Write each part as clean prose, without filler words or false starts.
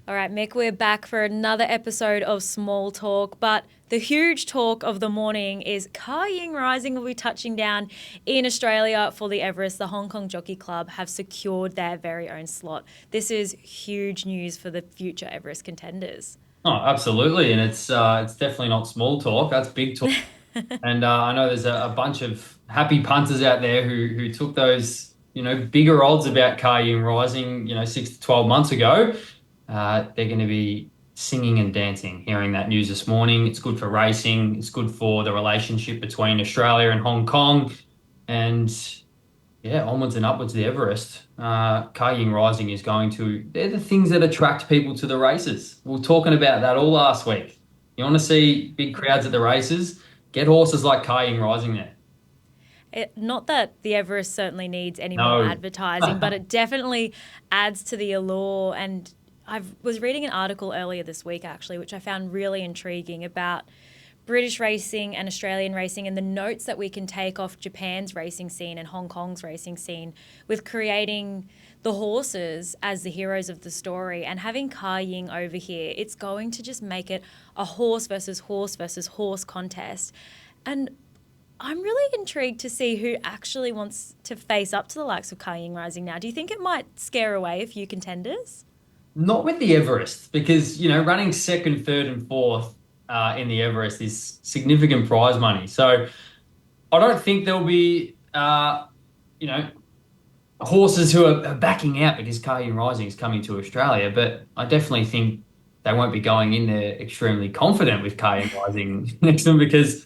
All right, Mick, we're back for another episode of Small Talk, but the huge talk of the morning is Ying Rising will be touching down in Australia for the Everest. The Hong Kong Jockey Club have secured their very own slot. This is huge news for the future Everest contenders. Oh, absolutely, and it's definitely not small talk. That's big talk. And I know there's a bunch of happy punters out there who took those bigger odds about Ying Rising 6 to 12 months ago. They're going to be singing and dancing, hearing that news this morning. It's good for racing. It's good for the relationship between Australia and Hong Kong, and yeah, onwards and upwards the Everest. Ying Rising is going to, they're the things that attract people to the races. We were talking about that all last week. You want to see big crowds at the races? Get horses like Ying Rising there. Not that the Everest certainly needs any more No. advertising, but it definitely adds to the allure. And I was reading an article earlier this week, actually, which I found really intriguing about British racing and Australian racing and the notes that we can take off Japan's racing scene and Hong Kong's racing scene with creating the horses as the heroes of the story and having Ying over here. It's going to just make it a horse versus horse versus horse contest. And I'm really intrigued to see who actually wants to face up to the likes of Ying Rising now. Do you think it might scare away a few contenders? Not with the Everest, because running second, third, and fourth in the Everest is significant prize money. So I don't think there'll be you know horses who are backing out because Ying Rising is coming to Australia, but I definitely think they won't be going in there extremely confident with Ying Rising next to them because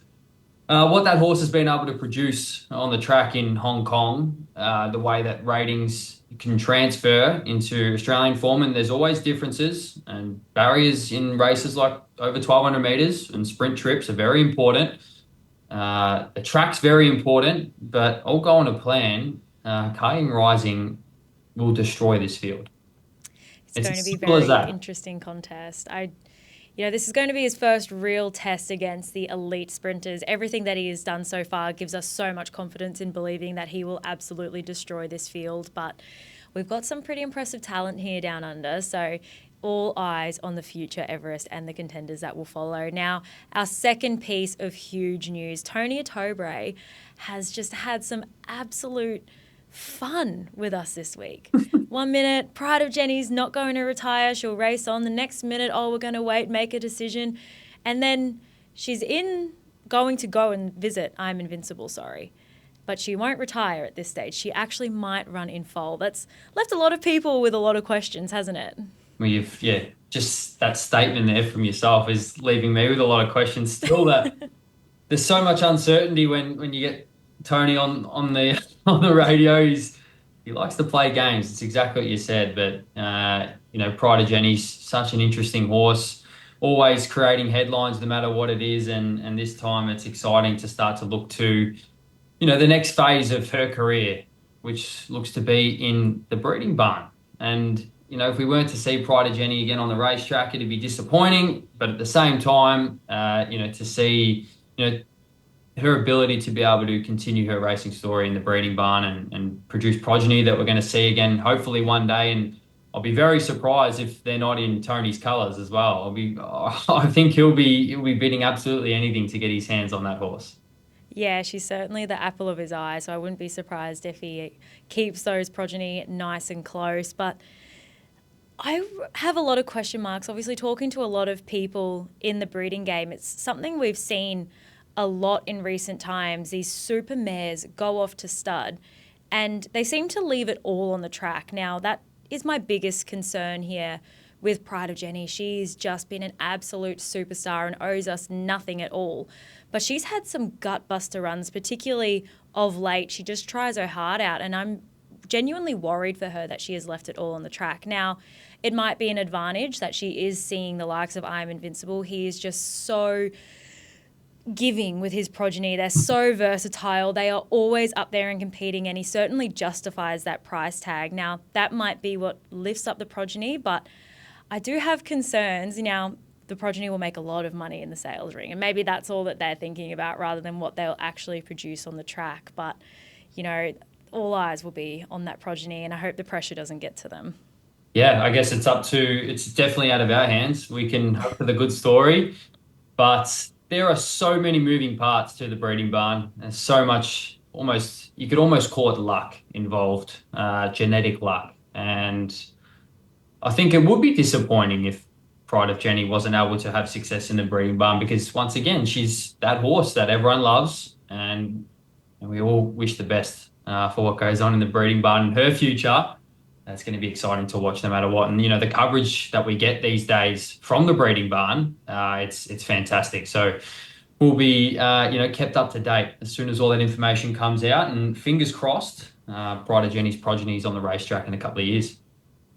what that horse has been able to produce on the track in Hong Kong, the way that ratings can transfer into Australian form, and there's always differences and barriers in races like over 1,200 meters and sprint trips are very important. The track's very important, but all going to plan, Ying Rising will destroy this field. It's It's going as to be a simple as very that. interesting contest. This is going to be his first real test against the elite sprinters. Everything that he has done so far gives us so much confidence in believing that he will absolutely destroy this field. But we've got some pretty impressive talent here down under. So all eyes on the future Everest and the contenders that will follow. Now, our second piece of huge news, Tony Tobre has just had some absolute fun with us this week. 1 minute, Pride of Jenni's not going to retire. She'll race on. The next minute, oh, we're going to wait, make a decision. And then she's going to go and visit I'm Invincible, sorry. But she won't retire at this stage. She actually might run in foal. That's left a lot of people with a lot of questions, hasn't it? Well, yeah, just that statement there from yourself is leaving me with a lot of questions still. That there's so much uncertainty when you get Tony on the on the radio. He likes to play games. It's exactly what you said. But Pride of Jenny's such an interesting horse, always creating headlines no matter what it is. And this time it's exciting to start to look to the next phase of her career, which looks to be in the breeding barn. And if we weren't to see Pride of Jenny again on the racetrack, it'd be disappointing. But at the same time, to see her ability to be able to continue her racing story in the breeding barn and produce progeny that we're going to see again, hopefully one day. And I'll be very surprised if they're not in Tony's colours as well. I think he'll be bidding absolutely anything to get his hands on that horse. Yeah, she's certainly the apple of his eye, so I wouldn't be surprised if he keeps those progeny nice and close. But I have a lot of question marks. Obviously, talking to a lot of people in the breeding game, it's something we've seen a lot in recent times. These super mares go off to stud and they seem to leave it all on the track. Now, that is my biggest concern here with Pride of Jenny. She's just been an absolute superstar and owes us nothing at all. But she's had some gut buster runs, particularly of late. She just tries her heart out, and I'm genuinely worried for her that she has left it all on the track. Now, it might be an advantage that she is seeing the likes of I'm Invincible. He is just so giving with his progeny. They're so versatile. They are always up there and competing, and he certainly justifies that price tag. Now, that might be what lifts up the progeny, but I do have concerns. Now, the progeny will make a lot of money in the sales ring, and maybe that's all that they're thinking about rather than what they'll actually produce on the track. But, all eyes will be on that progeny, and I hope the pressure doesn't get to them. Yeah, I guess it's definitely out of our hands. We can hope for the good story, but there are so many moving parts to the breeding barn. There's so much, almost, you could almost call it luck involved, genetic luck. And I think it would be disappointing if Pride of Jenni wasn't able to have success in the breeding barn because once again, she's that horse that everyone loves, and we all wish the best for what goes on in the breeding barn in her future. That's going to be exciting to watch no matter what. And the coverage that we get these days from the breeding barn, it's fantastic. So we'll be kept up to date as soon as all that information comes out. And fingers crossed, Pride of Jenni's progeny is on the racetrack in a couple of years.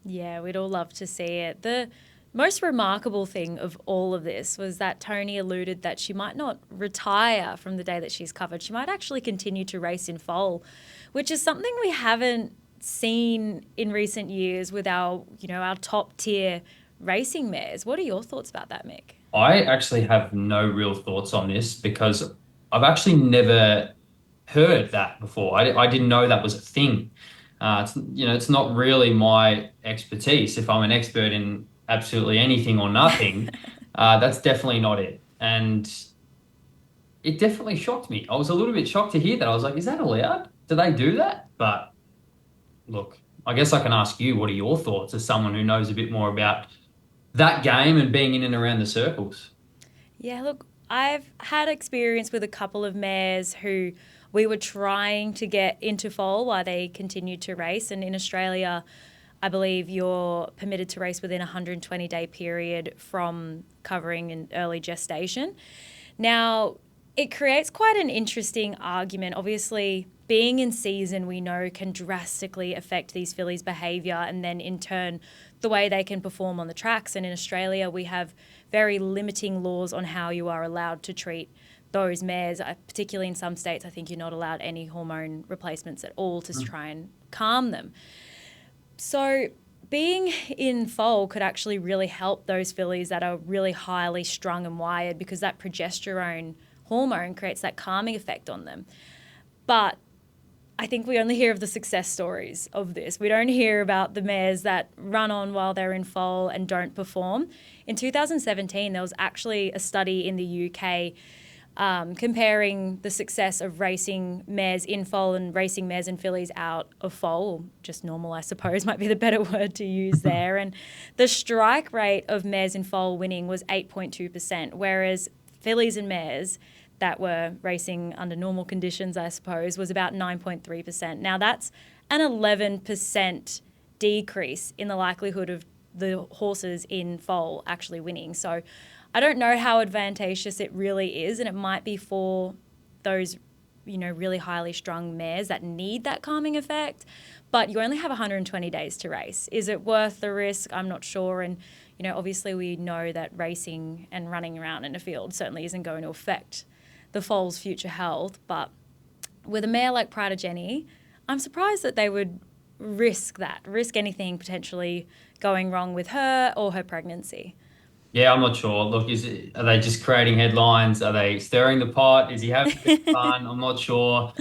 Yeah, we'd all love to see it. The most remarkable thing of all of this was that Tony alluded that she might not retire from the day that she's covered. She might actually continue to race in foal, which is something we haven't seen in recent years with our top tier racing mares. What are your thoughts about that, Mick? I actually have no real thoughts on this because I've actually never heard that before. I didn't know that was a thing. It's not really my expertise. If I'm an expert in absolutely anything or nothing, that's definitely not it. And it definitely shocked me. I was a little bit shocked to hear that. I was like, is that allowed? Do they do that? But look, I guess I can ask you, what are your thoughts as someone who knows a bit more about that game and being in and around the circles? Yeah, look, I've had experience with a couple of mares who we were trying to get into foal while they continued to race. And in Australia, I believe you're permitted to race within a 120-day period from covering an early gestation. Now, it creates quite an interesting argument. Obviously, being in season, we know, can drastically affect these fillies' behaviour and then in turn the way they can perform on the tracks. And in Australia, we have very limiting laws on how you are allowed to treat those mares, particularly in some states. I think you're not allowed any hormone replacements at all to try and calm them. So being in foal could actually really help those fillies that are really highly strung and wired because that progesterone hormone creates that calming effect on them. But I think we only hear of the success stories of this. We don't hear about the mares that run on while they're in foal and don't perform. In 2017, there was actually a study in the UK comparing the success of racing mares in foal and racing mares and fillies out of foal, just normal, I suppose, might be the better word to use there. And the strike rate of mares in foal winning was 8.2%, whereas fillies and mares that were racing under normal conditions, I suppose, was about 9.3%. Now, that's an 11% decrease in the likelihood of the horses in foal actually winning. So I don't know how advantageous it really is, and it might be for those, really highly strung mares that need that calming effect, but you only have 120 days to race. Is it worth the risk? I'm not sure. And, obviously we know that racing and running around in a field certainly isn't going to affect the foal's future health, but with a mare like Pride of Jenni, I'm surprised that they would risk anything potentially going wrong with her or her pregnancy. Yeah, I'm not sure. Look, are they just creating headlines? Are they stirring the pot? Is he having a bit of fun? I'm not sure.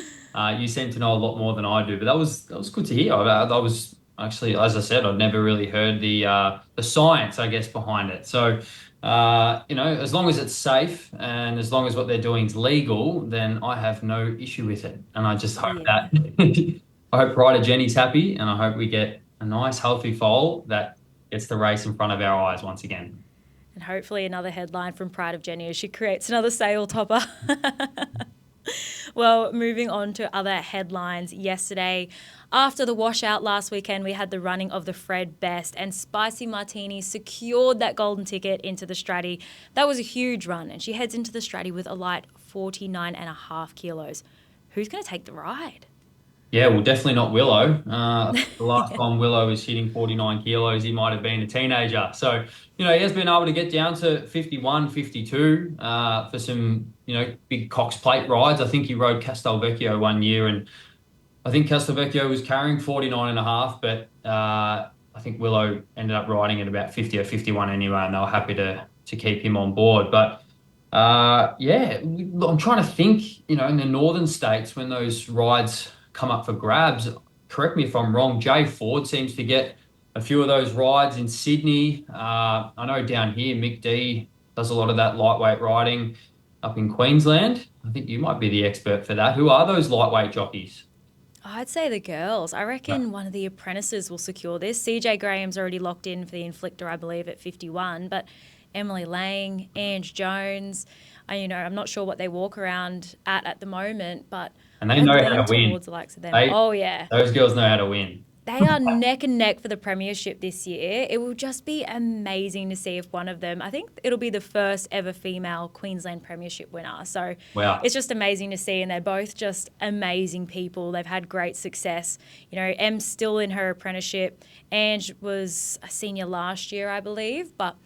You seem to know a lot more than I do, but that was good to hear. I was actually, as I said, I'd never really heard the science, I guess, behind it. So, as long as it's safe and as long as what they're doing is legal, then I have no issue with it. And I just hope Yeah. that I hope Ryder Jenny's happy, and I hope we get a nice, healthy foal that gets the race in front of our eyes once again. And hopefully another headline from Pride of Jenni as she creates another sale topper. Well, moving on to other headlines. Yesterday, after the washout last weekend, we had the running of the Fred Best, and Spicy Martini secured that golden ticket into the Straddie. That was a huge run, and she heads into the Straddie with a light 49.5 kilos. Who's going to take the ride? Yeah, well, definitely not Willow. The last Yeah. time Willow was hitting 49 kilos, he might have been a teenager. So, he has been able to get down to 51, 52 for some, big Cox Plate rides. I think he rode Castelvecchio one year, and I think Castelvecchio was carrying 49 and a half, but I think Willow ended up riding at about 50 or 51 anyway, and they were happy to keep him on board. But yeah, I'm trying to think, in the northern states when those rides come up for grabs, correct me if I'm wrong, Jay Ford seems to get a few of those rides in Sydney. I know down here, Mick D does a lot of that lightweight riding up in Queensland. I think you might be the expert for that. Who are those lightweight jockeys? I'd say the girls. I reckon one of the apprentices will secure this. CJ Graham's already locked in for the inflictor, I believe, at 51. But Emily Lang, Ange Jones, I'm not sure what they walk around at the moment, but And they I'd know how lean to win. towards the likes of them. They Oh, yeah. Those girls know how to win. They are neck and neck for the premiership this year. It will just be amazing to see if one of them, I think it'll be the first ever female Queensland premiership winner. So Wow. it's just amazing to see. And they're both just amazing people. They've had great success. Em's still in her apprenticeship. Ange was a senior last year, I believe. But,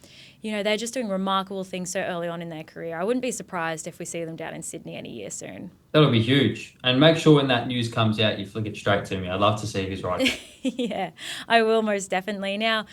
they're just doing remarkable things so early on in their career. I wouldn't be surprised if we see them down in Sydney any year soon. That'll be huge. And make sure when that news comes out, you flick it straight to me. I'd love to see who's right. Yeah, I will most definitely. Now,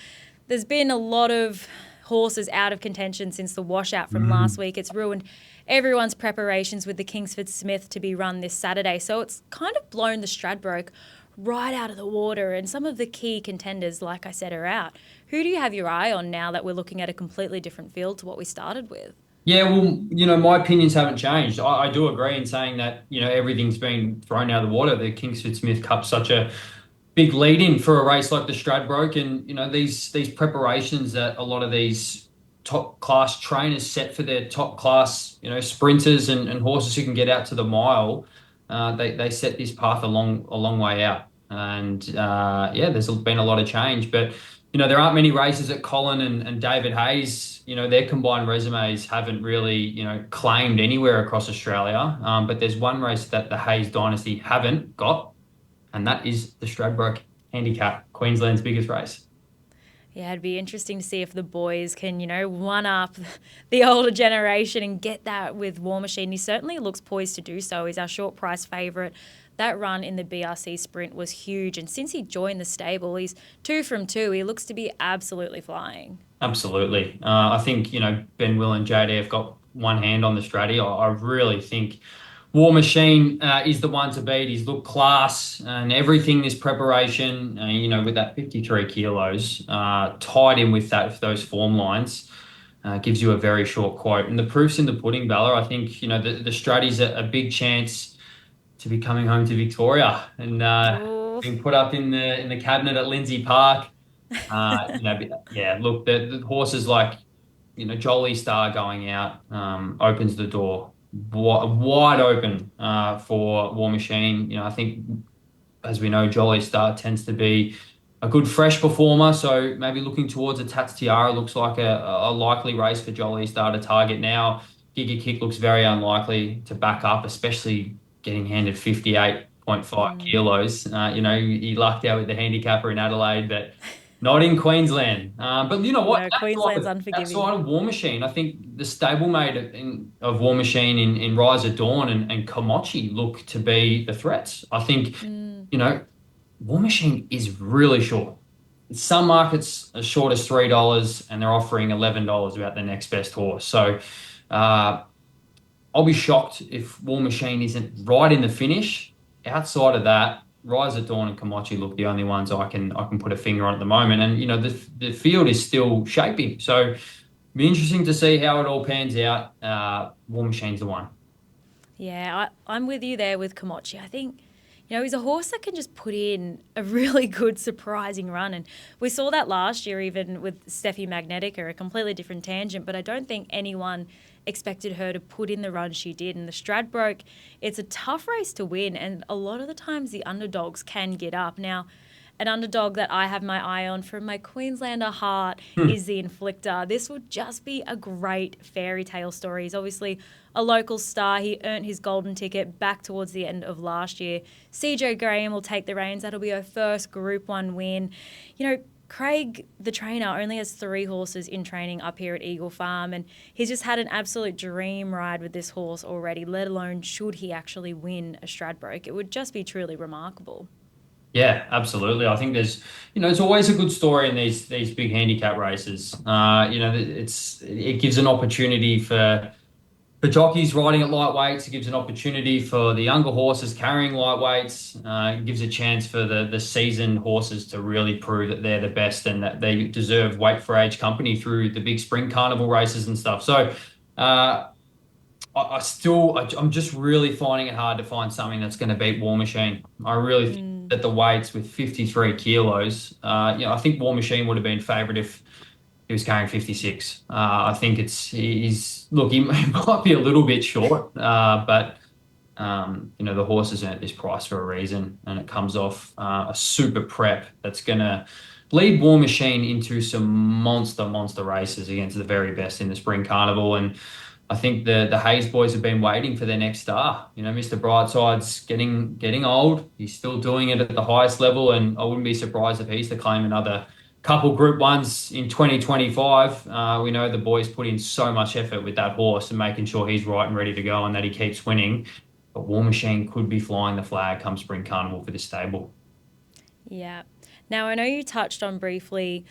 there's been a lot of horses out of contention since the washout from last week. It's ruined everyone's preparations with the Kingsford Smith to be run this Saturday. So it's kind of blown the Stradbroke right out of the water. And some of the key contenders, like I said, are out. Who do you have your eye on now that we're looking at a completely different field to what we started with? Yeah, well, my opinions haven't changed. I do agree in saying that, everything's been thrown out of the water. The Kingsford Smith Cup's such a big lead in for a race like the Stradbroke, and these preparations that a lot of these top class trainers set for their top class sprinters and horses who can get out to the mile. They set this path a long way out, and yeah, there's been a lot of change, but there aren't many races that Colin and David Hayes, their combined resumes haven't really claimed anywhere across Australia, but there's one race that the Hayes dynasty haven't got, and that is the Stradbroke Handicap, Queensland's biggest race. Yeah, it'd be interesting to see if the boys can, one up the older generation and get that with War Machine. He certainly looks poised to do so. He's our short price favourite. That run in the BRC sprint was huge. And since he joined the stable, he's 2 from 2. He looks to be absolutely flying. Absolutely. I think, Ben, Will and JD have got one hand on the Straddie. I really think War Machine is the one to beat. He's looked class and everything this preparation, with that 53 kilos, tied in with those form lines, gives you a very short quote. And the proof's in the pudding, Bella. I think, the Straddie's a big chance to be coming home to Victoria and being put up in the cabinet at Lindsay Park. Yeah, look, the horses like, Jolie Star going out opens the door wide open for War Machine. I think, as we know, Jolie Star tends to be a good fresh performer. So maybe looking towards a Tats Tiara looks like a likely race for Jolie Star to target now. Giga Kick looks very unlikely to back up, especially getting handed 58.5 kilos. He lucked out with the handicapper in Adelaide, but not in Queensland. But you know what? No, Queensland's unforgiving. Outside of War Machine, I think the stablemate of War Machine in Rise of Dawn and Komochi look to be the threats. I think, War Machine is really short. Some markets as short as $3 and they're offering $11 about the next best horse. So I'll be shocked if War Machine isn't right in the finish. Outside of that, Rise of Dawn and Komochi look the only ones I can put a finger on at the moment. And the field is still shaping. So be interesting to see how it all pans out. War Machine's the one. Yeah, I'm with you there with Komochi. I think, he's a horse that can just put in a really good, surprising run. And we saw that last year even with Steffi Magnetica, a completely different tangent, but I don't think anyone expected her to put in the run she did. And the Stradbroke, it's a tough race to win, and a lot of the times the underdogs can get up. Now, an underdog that I have my eye on from my Queenslander heart is the Inflictor. This would just be a great fairy tale story. He's obviously a local star. He earned his golden ticket back towards the end of last year. CJ Graham will take the reins. That'll be her first Group 1 win. Craig, the trainer, only has 3 horses in training up here at Eagle Farm, and he's just had an absolute dream ride with this horse already, let alone should he actually win a Stradbroke. It would just be truly remarkable. Yeah, absolutely. I think there's, it's always a good story in these big handicap races. It gives an opportunity for for jockeys riding at lightweights, it gives an opportunity for the younger horses carrying lightweights. It gives a chance for the seasoned horses to really prove that they're the best and that they deserve weight for age company through the big spring carnival races and stuff. So I'm just really finding it hard to find something that's going to beat War Machine. I really think Mm. that the weights with 53 kilos, I think War Machine would have been favourite if he was carrying 56. I think he's look, he might be a little bit short, but the horse is at this price for a reason, and it comes off a super prep that's going to lead War Machine into some monster races against the very best in the Spring Carnival. And I think the Hayes boys have been waiting for their next star. Mr. Brightside's getting old. He's still doing it at the highest level, and I wouldn't be surprised if he's to claim another couple Group Ones in 2025. We know the boys put in so much effort with that horse and making sure he's right and ready to go and that he keeps winning. But War Machine could be flying the flag come Spring Carnival for this stable. Yeah. Now, I know you touched on briefly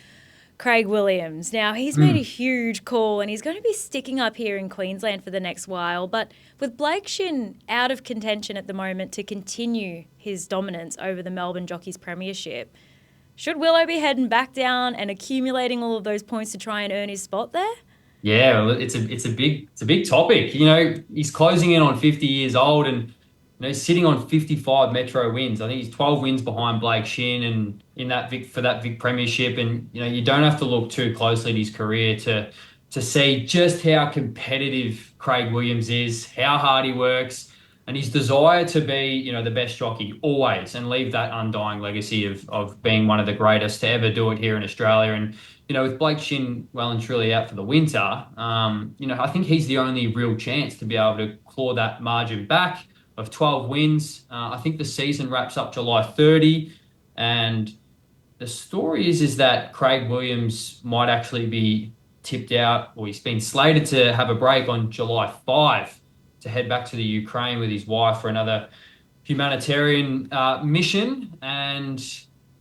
Craig Williams. Now, he's made a Mm. huge call and he's going to be sticking up here in Queensland for the next while. But with Blake Shin out of contention at the moment to continue his dominance over the Melbourne Jockeys Premiership, should Willo be heading back down and accumulating all of those points to try and earn his spot there? Yeah, well, it's a big topic. He's closing in on 50 years old and sitting on 55 Metro wins. I think he's 12 wins behind Blake Shin and in that Vic for that Vic Premiership. And you don't have to look too closely at his career to see just how competitive Craig Williams is, how hard he works, and his desire to be, the best jockey always and leave that undying legacy of being one of the greatest to ever do it here in Australia. And with Blake Shin well and truly out for the winter, I think he's the only real chance to be able to claw that margin back of 12 wins. I think the season wraps up July 30, and the story is that Craig Williams might actually be tipped out, or he's been slated to have a break on July 5 to head back to the Ukraine with his wife for another humanitarian mission. And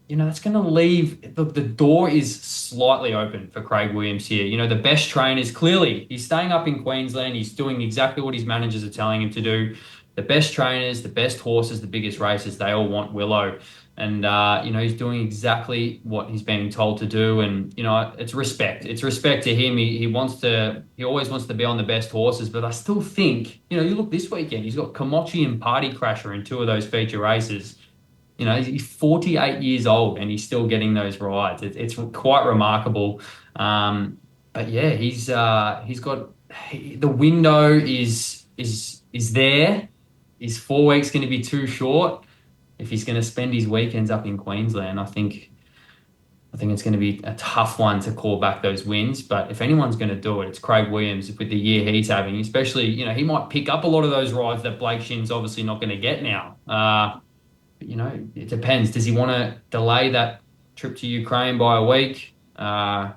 that's going to leave the door is slightly open for Craig Williams here. The best trainers, clearly, he's staying up in Queensland. He's doing exactly what his managers are telling him to do. The best trainers, the best horses, the biggest races, they all want Willo. And, he's doing exactly what he's being told to do. And, it's respect. It's respect to him. He always wants to be on the best horses. But I still think, you look this weekend, he's got Komochi and Party Crasher in two of those feature races. He's 48 years old and he's still getting those rides. It's quite remarkable. But yeah, he's got the window is there. Is 4 weeks going to be too short? If he's going to spend his weekends up in Queensland, I think it's going to be a tough one to call back those wins. But if anyone's going to do it, it's Craig Williams with the year he's having. Especially, he might pick up a lot of those rides that Blake Shin's obviously not going to get now. It depends. Does he want to delay that trip to Ukraine by a week? Try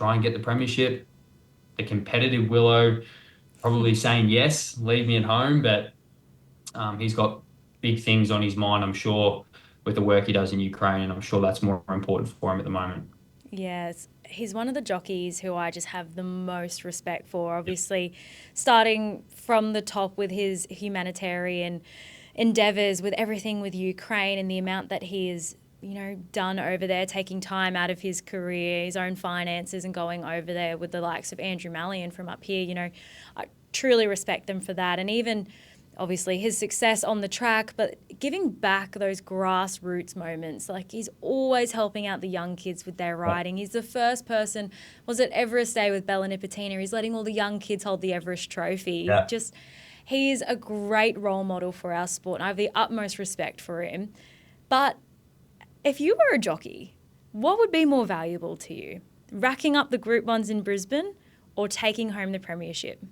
and get the premiership? The competitive Willo probably saying yes, leave me at home, but he's got big things on his mind, I'm sure, with the work he does in Ukraine, and I'm sure that's more important for him at the moment. Yes, he's one of the jockeys who I just have the most respect for. Obviously, starting from the top with his humanitarian endeavours, with everything with Ukraine and the amount that he has, done over there, taking time out of his career, his own finances, and going over there with the likes of Andrew Mallion from up here. I truly respect them for that, and even obviously his success on the track, but giving back those grassroots moments. Like, he's always helping out the young kids with their riding. He's the first person, was it Everest Day with Bella Nipotina? He's letting all the young kids hold the Everest trophy. Yeah. He is a great role model for our sport, and I have the utmost respect for him. But if you were a jockey, what would be more valuable to you? Racking up the Group 1s in Brisbane or taking home the premiership?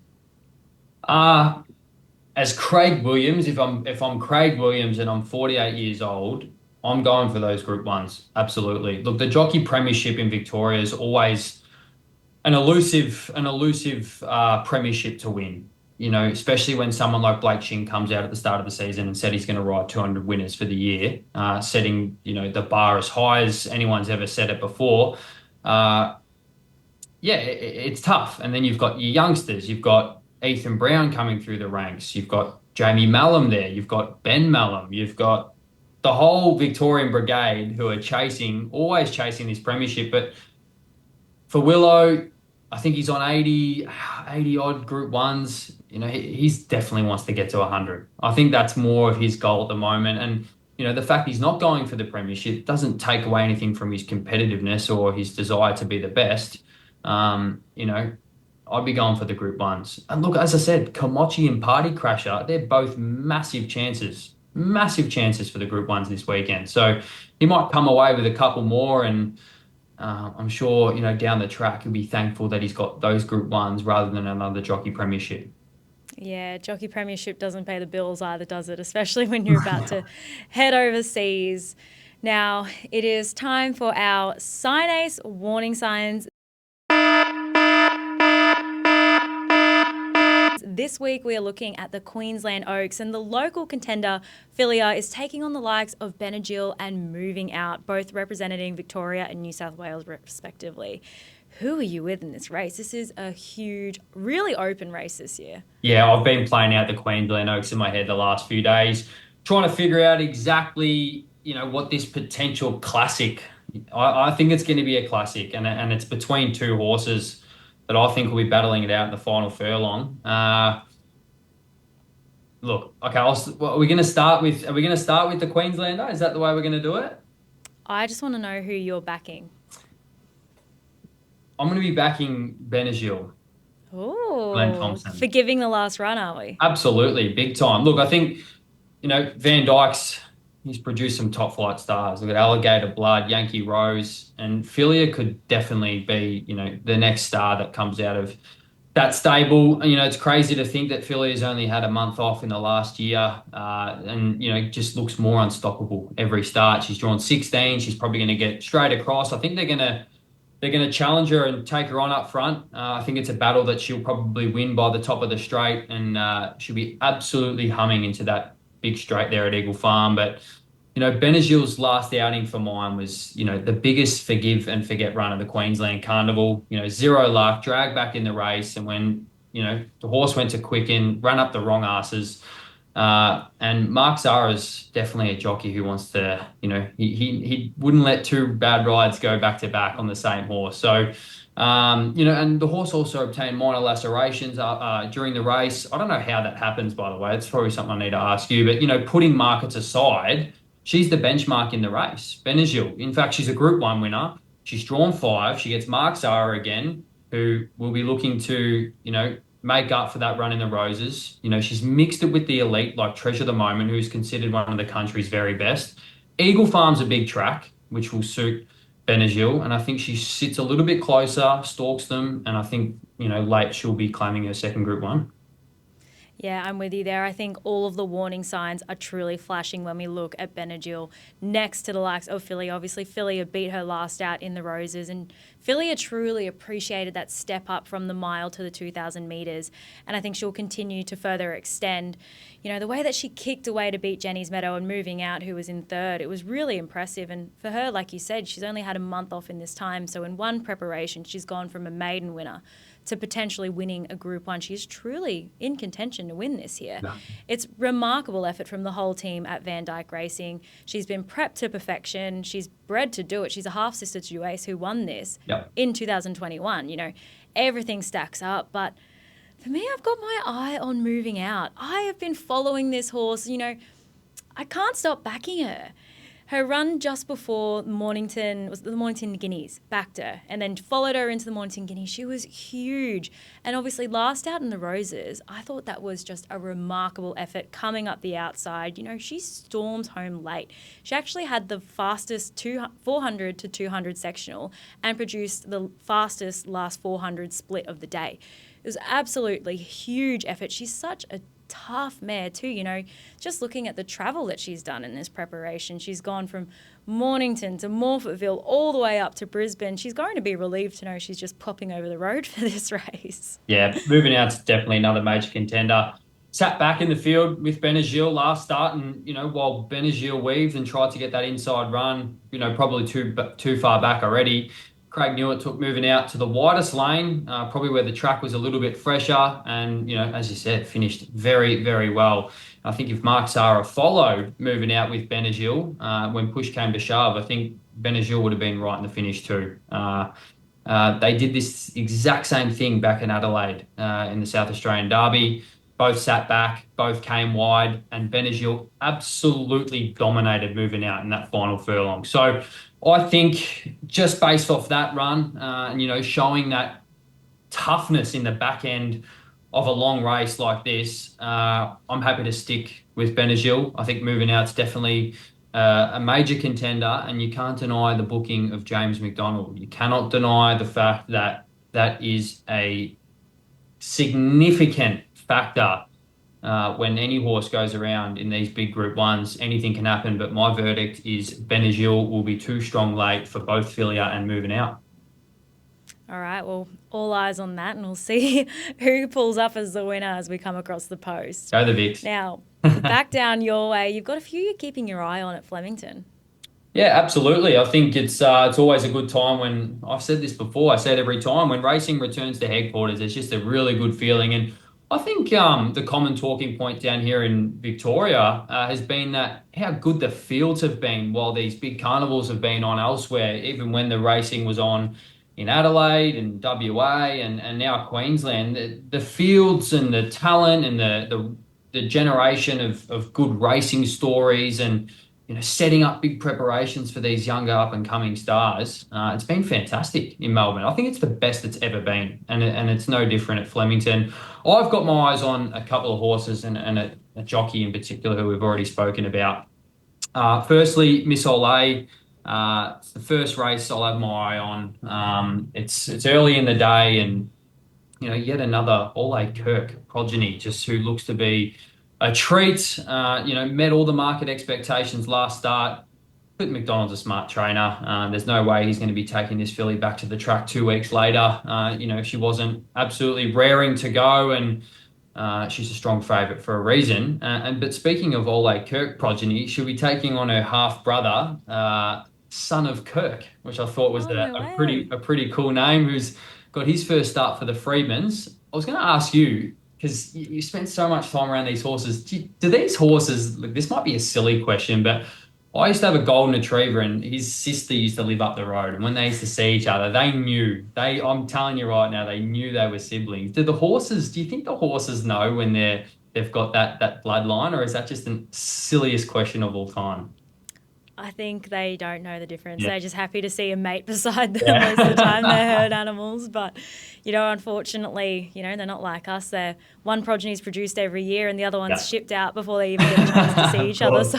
As Craig Williams, if I'm Craig Williams and I'm 48 years old, I'm going for those Group Ones. Absolutely. Look, the jockey premiership in Victoria is always an elusive premiership to win. Especially when someone like Blake Shin comes out at the start of the season and said he's going to ride 200 winners for the year, setting the bar as high as anyone's ever set it before. Yeah, it's tough. And then you've got your youngsters. You've got Ethan Brown coming through the ranks. You've got Jamie Mallum there. You've got Ben Mallum. You've got the whole Victorian brigade who are always chasing this premiership. But for Willo, I think he's on 80 odd Group Ones. He's definitely wants to get to 100. I think that's more of his goal at the moment. And, the fact he's not going for the premiership doesn't take away anything from his competitiveness or his desire to be the best. I'd be going for the Group Ones. And look, as I said, Komochi and Party Crasher, they're both massive chances for the Group Ones this weekend. So he might come away with a couple more, and I'm sure, down the track, he'll be thankful that he's got those Group Ones rather than another jockey premiership. Yeah, jockey premiership doesn't pay the bills either, does it? Especially when you're about to head overseas. Now, it is time for our Sign Ace warning signs. This week we are looking at the Queensland Oaks, and the local contender Filia is taking on the likes of Benadryl and Moving Out, both representing Victoria and New South Wales respectively. Who are you with in this race? This is a huge, really open race this year. Yeah, I've been playing out the Queensland Oaks in my head the last few days, trying to figure out exactly, what this potential classic. I think it's going to be a classic, and it's between two horses that I think will be battling it out in the final furlong. Look, okay, are we going to start with the Queenslander? Is that the way we're going to do it? I just want to know who you're backing. I'm going to be backing Benadryl. Oh, forgiving the last run, are we? Absolutely, big time. Look, I think, Van Dyke's, he's produced some top flight stars. Look at Alligator Blood, Yankee Rose, and Filia could definitely be, the next star that comes out of that stable. It's crazy to think that Filia's only had a month off in the last year, and, just looks more unstoppable every start. She's drawn 16. She's probably going to get straight across. I think they're going to challenge her and take her on up front. I think it's a battle that she'll probably win by the top of the straight, and she'll be absolutely humming into that big straight there at Eagle Farm. But, Benadryl's last outing for mine was, the biggest forgive and forget run of the Queensland Carnival. Zero luck, dragged back in the race, and when, the horse went to quicken, ran up the wrong asses. And Mark Zara's definitely a jockey who wants to, he wouldn't let two bad rides go back to back on the same horse. So, and the horse also obtained minor lacerations during the race. I don't know how that happens, by the way. It's probably something I need to ask you. But, putting markets aside, she's the benchmark in the race. Benadryl. In fact, she's a Group 1 winner. She's drawn 5. She gets Mark Zara again, who will be looking to, make up for that run in the Roses. She's mixed it with the elite, like Treasure the Moment, who's considered one of the country's very best. Eagle Farm's a big track, which will suit Benadryl, and I think she sits a little bit closer, stalks them, and I think, late she'll be claiming her second Group 1. Yeah, I'm with you there. I think all of the warning signs are truly flashing when we look at Benadryl next to the likes of Filia. Obviously, Filia beat her last out in the Roses, and Filia truly appreciated that step up from the mile to the 2,000 metres, and I think she'll continue to further extend. The way that she kicked away to beat Jenni's Meadow and Moving Out, who was in third, it was really impressive. And for her, like you said, she's only had a month off in this time, so in one preparation, she's gone from a maiden winner to potentially winning a Group 1. She's truly in contention to win this year. Yeah. It's remarkable effort from the whole team at Van Dyke Racing. She's been prepped to perfection. She's bred to do it. She's a half-sister to Ace who won this in 2021. Everything stacks up. But for me, I've got my eye on Moving Out. I have been following this horse. I can't stop backing her. Her run just before Mornington was the Mornington Guineas, backed her, and then followed her into the Mornington Guineas. She was huge. And obviously last out in the Roses, I thought that was just a remarkable effort coming up the outside. She stormed home late. She actually had the fastest 400 to 200 sectional and produced the fastest last 400 split of the day. It was absolutely huge effort. She's such a tough mare too, just looking at the travel that she's done in this preparation. She's gone from Mornington to Morphettville all the way up to Brisbane. She's going to be relieved to know she's just popping over the road for this race. Yeah, Moving Out's definitely another major contender. Sat back in the field with Benadryl last start, and while Benadryl weaved and tried to get that inside run, probably too far back already, Craig Newitt took moving out to the widest lane, probably where the track was a little bit fresher, and as you said, finished very, very well. I think if Mark Zahra followed moving out with Benazil, when push came to shove, I think Benazil would have been right in the finish too. They did this exact same thing back in Adelaide in the South Australian Derby. Both sat back, both came wide, and Benazil absolutely dominated moving out in that final furlong. So I think just based off that run, and showing that toughness in the back end of a long race like this, I'm happy to stick with Benazil. I think moving out's definitely a major contender, and you can't deny the booking of James McDonald. You cannot deny the fact that that is a significant factor when any horse goes around in these big Group 1s. Anything can happen, but my verdict is Benazil will be too strong late for both Filia and moving out. All right, well, all eyes on that, and we'll see who pulls up as the winner as we come across the post. Go the Vicks. Now, back down your way, you've got a few you're keeping your eye on at Flemington. Yeah, absolutely. I think it's always a good time when, I've said this before, I say it every time, when racing returns to headquarters, it's just a really good feeling. And I think the common talking point down here in Victoria has been that how good the fields have been while these big carnivals have been on elsewhere, even when the racing was on in Adelaide and WA and now Queensland. The fields and the talent and the generation of good racing stories and setting up big preparations for these younger up-and-coming stars. It's been fantastic in Melbourne. I think it's the best it's ever been, and it's no different at Flemington. I've got my eyes on a couple of horses and a jockey in particular who we've already spoken about. Firstly, Miss Olay. It's the first race I'll have my eye on. It's early in the day, and yet another Ole Kirk progeny, just who looks to be a treat. Met all the market expectations last start. But McDonald's a smart trainer. There's no way he's going to be taking this filly back to the track 2 weeks later. She wasn't absolutely raring to go, and she's a strong favourite for a reason. But speaking of Ole Kirk progeny, she'll be taking on her half brother, Son of Kirk, which I thought was a pretty cool name. Who's got his first start for the Freedmans. I was going to ask you, because you spent so much time around these horses. Do these horses, look, this might be a silly question, but I used to have a golden retriever and his sister used to live up the road. And when they used to see each other, they knew. I'm telling you right now, they knew they were siblings. Do you think the horses know when they've got that bloodline, or is that just the silliest question of all time? I think they don't know the difference. Yeah. They're just happy to see a mate beside them most of the time. They're herd animals. But, unfortunately, they're not like us. One progeny is produced every year and the other one's shipped out before they even get a chance to see each other. So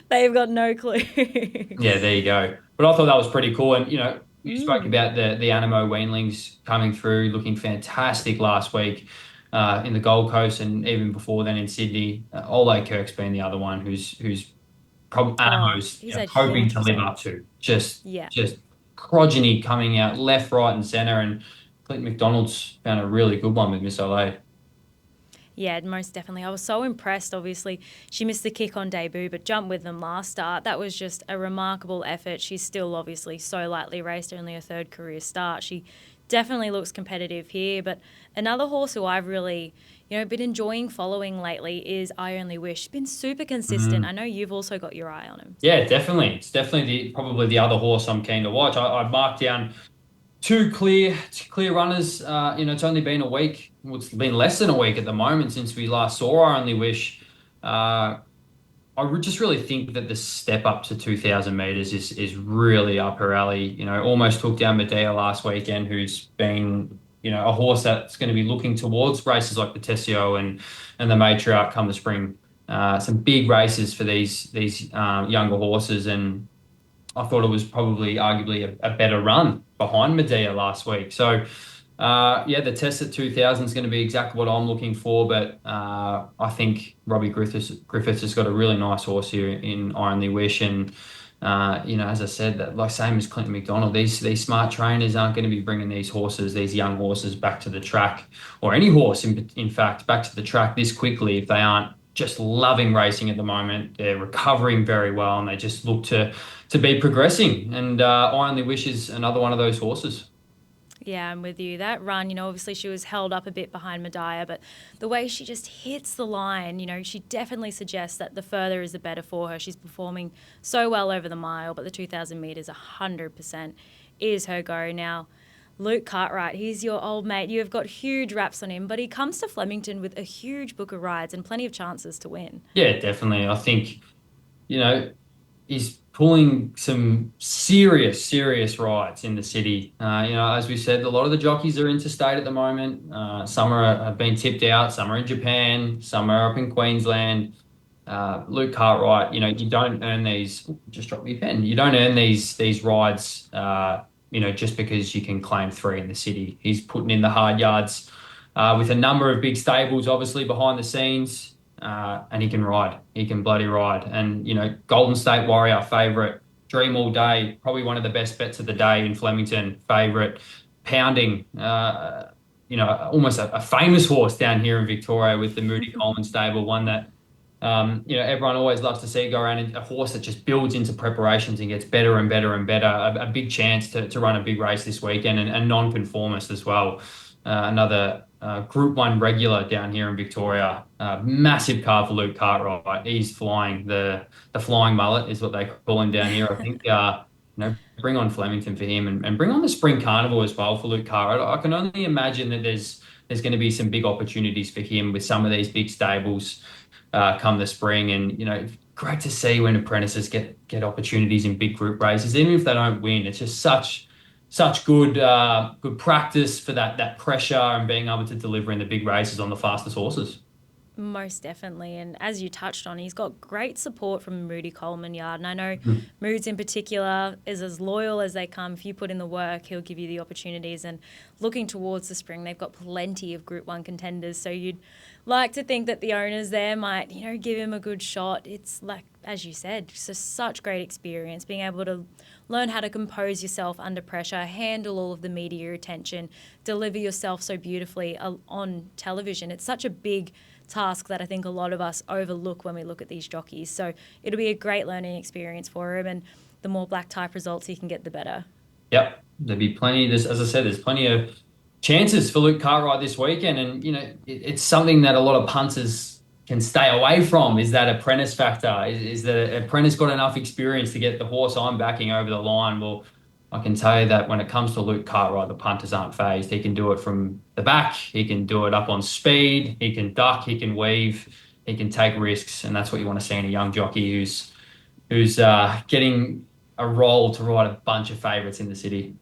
they've got no clue. Yeah, there you go. But I thought that was pretty cool. And, you spoke about the Animo weanlings coming through, looking fantastic last week in the Gold Coast and even before then in Sydney. Ole Kirk's been the other one who's Animo's hoping to live up to. Just progeny coming out left, right, and centre. And Clint McDonald's found a really good one with Miss Olay. Yeah, most definitely. I was so impressed. Obviously, she missed the kick on debut, but jumped with them last start. That was just a remarkable effort. She's still obviously so lightly raced, only her third career start. She definitely looks competitive here. But another horse who I've really been enjoying following lately is I Only Wish. She's been super consistent. I know you've also got your eye on him. Yeah, definitely. It's definitely probably the other horse I'm keen to watch. I've marked down two clear runners. It's only been a week. Well, it's been less than a week at the moment since we last saw I Only Wish. I just really think that the step up to 2,000 metres is really up her alley. Almost took down Medea last weekend, who's been a horse that's going to be looking towards races like the Tessio and the Matriarch come the spring. Some big races for these younger horses, and I thought it was probably arguably a better run behind Medea last week. So, the test at 2,000 is going to be exactly what I'm looking for, but I think Robbie Griffiths has got a really nice horse here in I Only Wish, and as I said, that like same as Clinton McDonald, these smart trainers aren't going to be bringing these young horses back to the track, or any horse in fact back to the track this quickly if they aren't just loving racing at the moment. They're recovering very well, and they just look to be progressing. And I only wish is another one of those horses. Yeah, I'm with you. That run, obviously she was held up a bit behind Medaya, but the way she just hits the line, she definitely suggests that the further is the better for her. She's performing so well over the mile, but the 2,000 metres 100% is her go. Now, Luke Cartwright, he's your old mate. You have got huge raps on him, but he comes to Flemington with a huge book of rides and plenty of chances to win. Yeah, definitely. I think, you know, he's pulling some serious rides in the city. As we said, a lot of the jockeys are interstate at the moment. Some have been tipped out, some are in Japan, some are up in Queensland. Luke Cartwright, you don't earn these. Just drop me a pen. You don't earn these rides, just because you can claim three in the city. He's putting in the hard yards with a number of big stables, obviously behind the scenes, and he can ride. He can bloody ride. And Golden State Warrior favourite, Dream All Day, probably one of the best bets of the day in Flemington. Favourite, Pounding. Almost a famous horse down here in Victoria with the Moody Coleman stable, one that everyone always loves to see go around in a horse that just builds into preparations and gets better and better and better. A big chance to run a big race this weekend and non-conformist as well. Another Group 1 regular down here in Victoria. Massive car for Luke Cartwright. He's flying. The flying mullet is what they call him down here. I think, bring on Flemington for him and bring on the Spring Carnival as well for Luke Cartwright. I can only imagine that there's going to be some big opportunities for him with some of these big stables come the spring. And great to see when apprentices get opportunities in big group races, even if they don't win. It's just such good practice for that pressure and being able to deliver in the big races on the fastest horses. Most definitely. And as you touched on, he's got great support from the Moody Coleman yard. And I know Moods in particular is as loyal as they come. If you put in the work, he'll give you the opportunities. And looking towards the spring, they've got plenty of Group 1 contenders. So you'd like to think that the owners there might, give him a good shot. It's like, as you said, just such great experience, being able to learn how to compose yourself under pressure, handle all of the media attention, deliver yourself so beautifully on television. It's such a big task that I think a lot of us overlook when we look at these jockeys. So it'll be a great learning experience for him, and the more black type results he can get, the better. Yep, there'll be plenty. As I said, there's plenty of chances for Luke Cartwright this weekend, and it's something that a lot of punters can stay away from. Is that apprentice factor? Is the apprentice got enough experience to get the horse I'm backing over the line? Well, I can tell you that when it comes to Luke Cartwright, the punters aren't phased. He can do it from the back. He can do it up on speed. He can duck. He can weave. He can take risks, and that's what you want to see in a young jockey who's getting a role to ride a bunch of favourites in the city.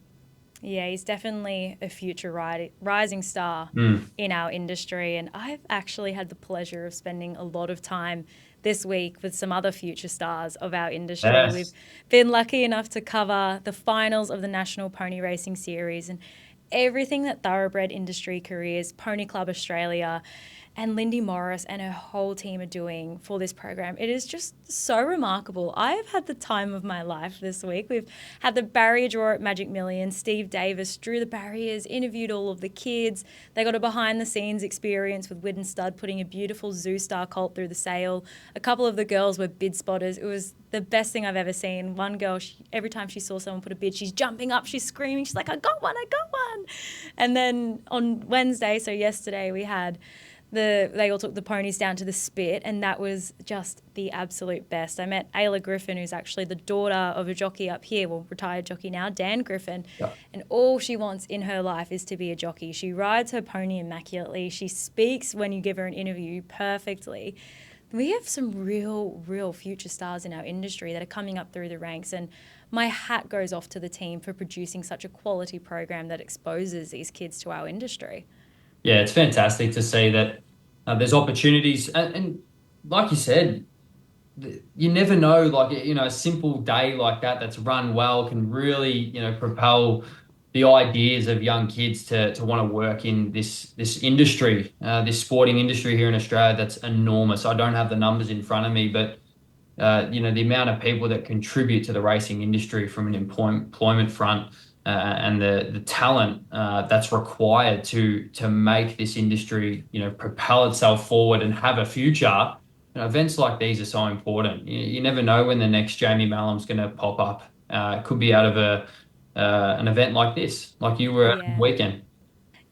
Yeah, he's definitely a future rising star in our industry. And I've actually had the pleasure of spending a lot of time this week with some other future stars of our industry. Yes. We've been lucky enough to cover the finals of the National Pony Racing Series and everything that thoroughbred industry careers, Pony Club Australia, and Lindy Morris and her whole team are doing for this program. It is just so remarkable. I have had the time of my life this week. We've had the barrier draw at Magic Million. Steve Davis drew the barriers, interviewed all of the kids. They got a behind-the-scenes experience with Widden Stud putting a beautiful Zoo Star colt through the sale. A couple of the girls were bid spotters. It was the best thing I've ever seen. One girl, every time she saw someone put a bid, she's jumping up, she's screaming. She's like, I got one. And then on Wednesday, so yesterday, we had they all took the ponies down to the spit, and that was just the absolute best. I met Ayla Griffin, who's actually the daughter of a jockey up here, well, retired jockey now, Dan Griffin, and all she wants in her life is to be a jockey. She rides her pony immaculately. She speaks when you give her an interview perfectly. We have some real future stars in our industry that are coming up through the ranks, and my hat goes off to the team for producing such a quality program that exposes these kids to our industry. Yeah, it's fantastic to see that there's opportunities. And like you said, you never know, a simple day like that's run well can really, propel the ideas of young kids to want to work in this industry, this sporting industry here in Australia that's enormous. I don't have the numbers in front of me, but the amount of people that contribute to the racing industry from an employment front, and the talent that's required to make this industry, propel itself forward and have a future. events like these are so important. You never know when the next Jamie Mallam's going to pop up. It could be out of an event like this, like you were at the Yeah. weekend.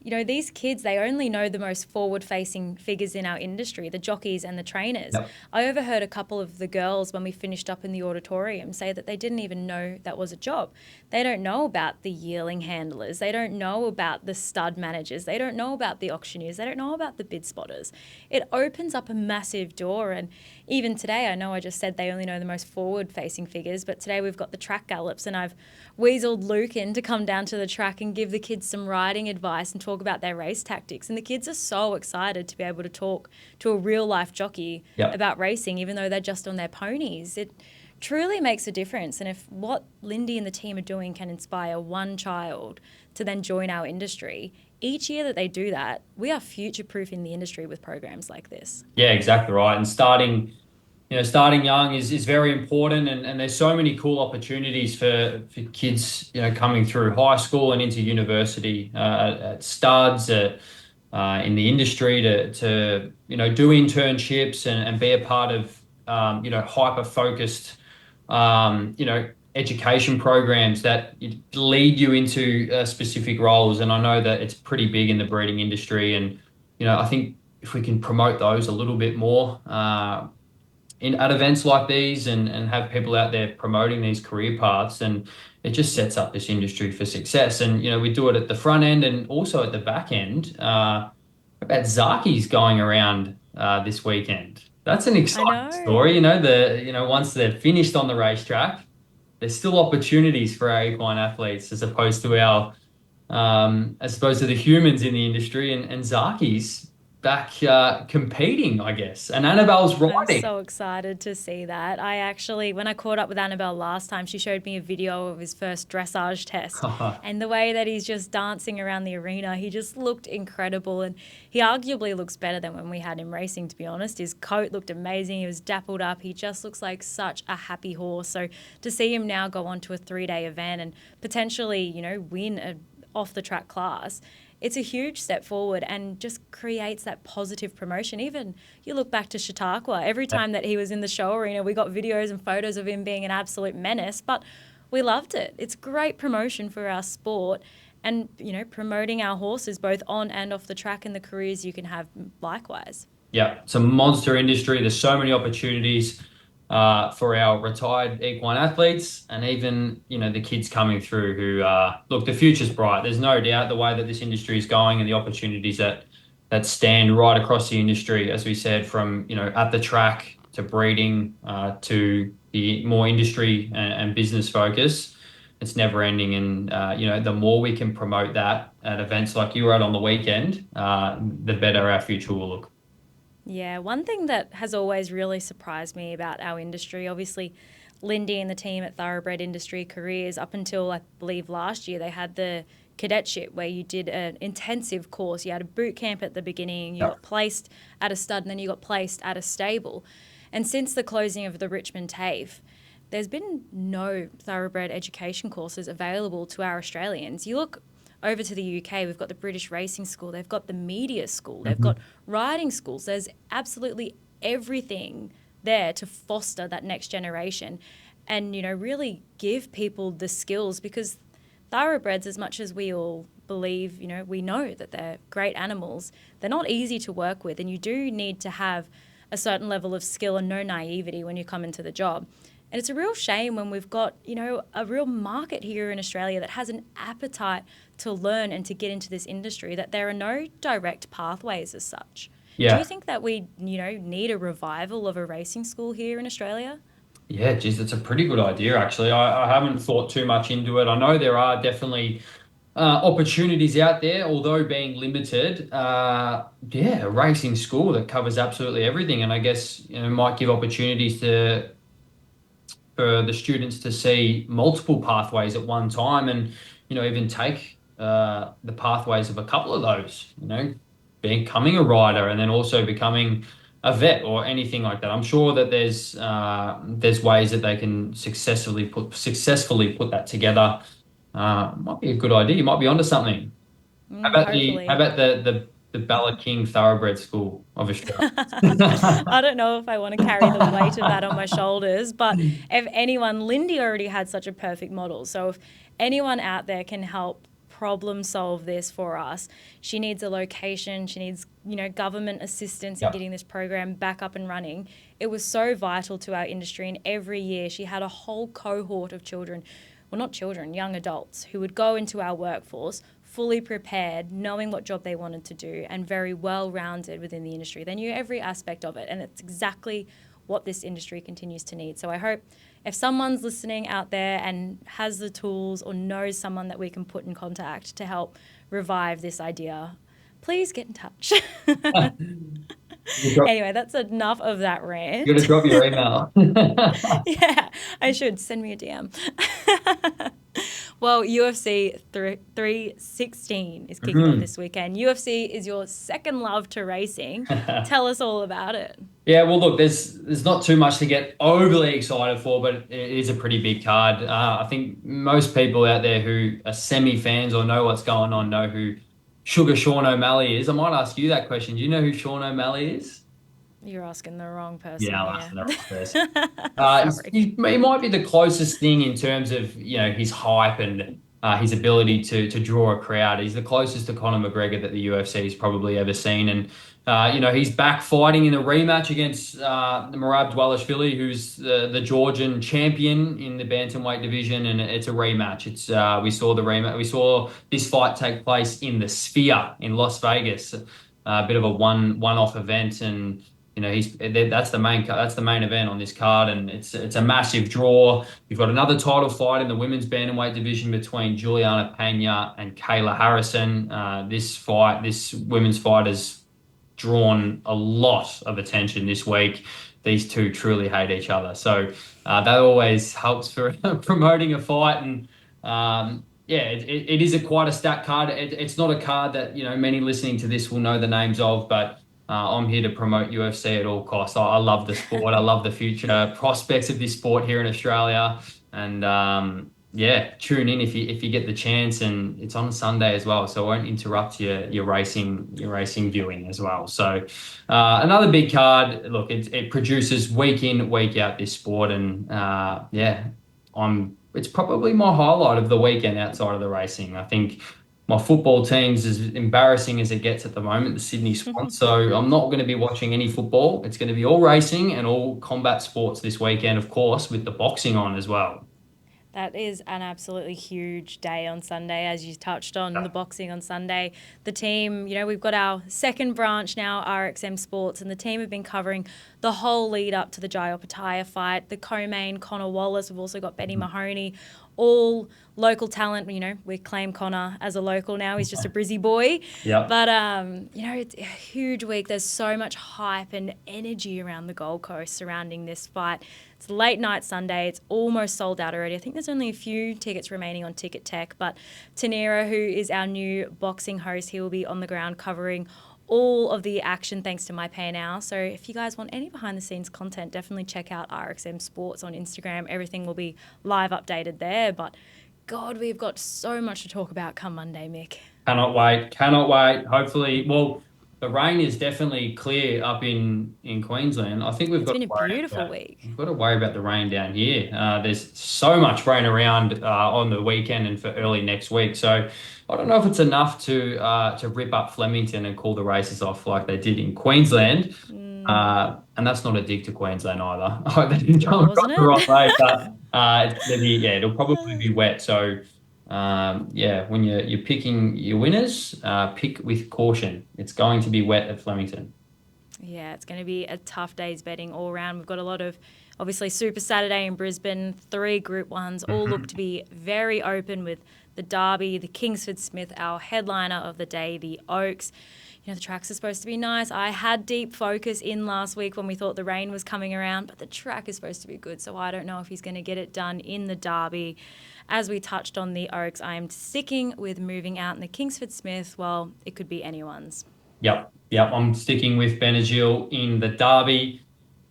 These kids, they only know the most forward facing figures in our industry, the jockeys and the trainers. Yep. I overheard a couple of the girls when we finished up in the auditorium say that they didn't even know that was a job. They don't know about the yearling handlers. They don't know about the stud managers. They don't know about the auctioneers. They don't know about the bid spotters. It opens up a massive door. And even today, I know I just said they only know the most forward facing figures, but today we've got the track gallops, and I've weaseled Luke in to come down to the track and give the kids some riding advice and talk about their race tactics. And the kids are so excited to be able to talk to a real life jockey Yep. about racing, even though they're just on their ponies. It truly makes a difference. And if what Lindy and the team are doing can inspire one child to then join our industry, each year that they do that, we are future proofing the industry with programs like this. Yeah, exactly right. And starting young is very important, and there's so many cool opportunities for kids, coming through high school and into university, at studs, in the industry to do internships and be a part of hyper focused education programs that lead you into specific roles. And I know that it's pretty big in the breeding industry, and I think if we can promote those a little bit more, in at events like these, and have people out there promoting these career paths, and it just sets up this industry for success. And we do it at the front end and also at the back end. About Zaki's going around this weekend. That's an I exciting know. story. Once they're finished on the racetrack, there's still opportunities for our equine athletes, as opposed to the humans in the industry. And Zaki's back competing, I guess. And Annabelle's I'm riding. so excited to see that. I actually, when I caught up with Annabelle last time, she showed me a video of his first dressage test. And the way that he's just dancing around the arena, he just looked incredible. And he arguably looks better than when we had him racing, to be honest. His coat looked amazing. He was dappled up. He just looks like such a happy horse. So to see him now go on to a 3-day event and potentially, win a off the track class, it's a huge step forward and just creates that positive promotion. Even you look back to Chautauqua, every time that he was in the show arena, we got videos and photos of him being an absolute menace, but we loved it. It's great promotion for our sport and, promoting our horses both on and off the track and the careers you can have likewise. Yeah, it's a monster industry. There's so many opportunities for our retired equine athletes, and even the kids coming through who look, the future's bright. There's no doubt the way that this industry is going and the opportunities that stand right across the industry, as we said, from at the track to breeding, to the more industry and business focus. It's never ending, and the more we can promote that at events like you were at on the weekend, the better our future will look. Yeah, one thing that has always really surprised me about our industry, obviously, Lindy and the team at Thoroughbred Industry Careers, up until I believe last year, they had the cadetship where you did an intensive course. You had a boot camp at the beginning, you Yeah. got placed at a stud, and then you got placed at a stable. And since the closing of the Richmond TAFE, there's been no thoroughbred education courses available to our Australians. You look over to the UK, we've got the British Racing School, they've got the Media School, they've got Mhm. riding schools. There's absolutely everything there to foster that next generation and, really give people the skills, because thoroughbreds, as much as we all believe, we know that they're great animals, they're not easy to work with, and you do need to have a certain level of skill and no naivety when you come into the job. And it's a real shame when we've got, a real market here in Australia that has an appetite to learn and to get into this industry, that there are no direct pathways as such. Do you Yeah. think that we, need a revival of a racing school here in Australia? Yeah, geez, that's a pretty good idea, actually. I haven't thought too much into it. I know there are definitely opportunities out there, although being limited. Yeah, a racing school that covers absolutely everything, and I guess might give opportunities for the students to see multiple pathways at one time, and even take the pathways of a couple of those. Becoming a rider and then also becoming a vet or anything like that. I'm sure that there's ways that they can successfully put that together. Might be a good idea. You might be onto something. How about the how Hopefully. about the Bella King Thoroughbred School of Australia. I don't know if I want to carry the weight of that on my shoulders, but if anyone, Lindy already had such a perfect model. So if anyone out there can help problem solve this for us, she needs a location, she needs, government assistance in Yep. getting this program back up and running. It was so vital to our industry, and every year she had a whole cohort of children, well, not children, young adults who would go into our workforce fully prepared, knowing what job they wanted to do, and very well rounded within the industry. They knew every aspect of it, and it's exactly what this industry continues to need. So I hope if someone's listening out there and has the tools or knows someone that we can put in contact to help revive this idea, please get in touch. You got, Anyway, that's enough of that you got to rant. drop your email. Yeah, I should send me a DM. Well, UFC 316 is kicking off this weekend. UFC is your second love to racing. Tell us all about it. Yeah, well, look, there's not too much to get overly excited for, but it is a pretty big card. I think most people out there who are semi fans or know what's going on know who Sugar Sean O'Malley is. I might ask you that question. Do you know who Sean O'Malley is? You're asking the wrong person Yeah, I'm here. asking the right person. Sorry. He might be the closest thing in terms of his hype and his ability to draw a crowd. He's the closest to Conor McGregor that the UFC has probably ever seen, and he's back fighting in a rematch against Merab Dvalishvili, who's the Georgian champion in the bantamweight division, and it's a rematch. It's we saw the rematch. We saw this fight take place in the Sphere in Las Vegas, a bit of a one-off event, and that's the main event on this card, and it's a massive draw. You've got another title fight in the women's bantamweight division between Juliana Pena and Kayla Harrison. This women's fight has drawn a lot of attention this week. These two truly hate each other, so that always helps for promoting a fight. And yeah, it is quite a stacked card. It's not a card that many listening to this will know the names of, but I'm here to promote UFC at all costs. I love the sport. I love the future prospects of this sport here in Australia. And yeah, tune in if you get the chance. And it's on Sunday as well, so it won't interrupt your racing viewing as well. So another big card. Look, it produces week in week out this sport, and yeah, It's probably my highlight of the weekend outside of the racing. I think my football team's as embarrassing as it gets at the moment, the Sydney Swans. So I'm not going to be watching any football. It's going to be all racing and all combat sports this weekend, of course, with the boxing on as well. That is an absolutely huge day on Sunday, as you touched on the boxing on Sunday. The team, we've got our second branch now, RXM Sports, and the team have been covering the whole lead up to the Jai Opetaia fight, the co-main Connor Wallace. We've also got Benny Mahoney, all local talent. We claim Connor as a local now. He's just a Brizzy boy. Yeah. But, it's a huge week. There's so much hype and energy around the Gold Coast surrounding this fight. It's late night Sunday. It's almost sold out already. I think there's only a few tickets remaining on Ticket Tech. But Tanira, who is our new boxing host, he will be on the ground covering all of the action thanks to my pay now. So if you guys want any behind the scenes content, definitely check out RXM Sports on Instagram. Everything will be live updated there. But God, we've got so much to talk about come Monday, Mick. Cannot wait. Cannot wait. Hopefully, well, the rain is definitely clear up in Queensland. I think It's been a beautiful week. we've got to worry about the rain down here. There's so much rain around on the weekend and for early next week. So I don't know if it's enough to rip up Flemington and call the races off like they did in Queensland. And that's not a dig to Queensland either. I hope they didn't come across Wasn't the wrong it? way, but it'll probably be wet. So yeah, when you're picking your winners, pick with caution. It's going to be wet at Flemington. Yeah, it's going to be a tough day's betting all round. We've got a lot of, obviously, Super Saturday in Brisbane, 3 Group 1s, all look to be very open with the Derby, the Kingsford Smith, our headliner of the day, the Oaks. The tracks are supposed to be nice. I had deep focus in last week when we thought the rain was coming around, but the track is supposed to be good, so I don't know if he's going to get it done in the Derby. As we touched on the Oaks, I am sticking with moving out in the Kingsford Smith. Well, it could be anyone's. Yep. I'm sticking with Benazil in the Derby.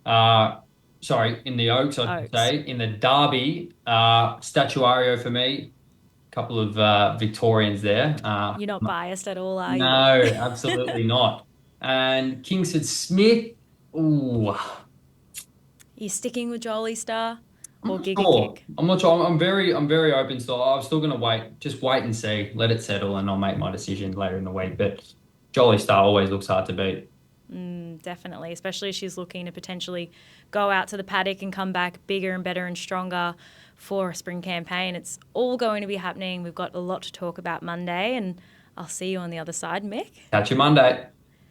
In the Oaks, I should say. In the Derby, Statuario for me. couple of Victorians there. You're not biased at all, are you? No, absolutely not. And Kingsford Smith, ooh, You sticking with Jolie Star I'm or not Giga sure. Kick? I'm not sure. I'm very open. So I'm still gonna wait. Just wait and see. Let it settle, and I'll make my decision later in the week. But Jolly Star always looks hard to beat. Definitely, especially if she's looking to potentially go out to the paddock and come back bigger and better and stronger for a spring campaign. It's all going to be happening. We've got a lot to talk about Monday, and I'll see you on the other side, Mick. Catch you Monday.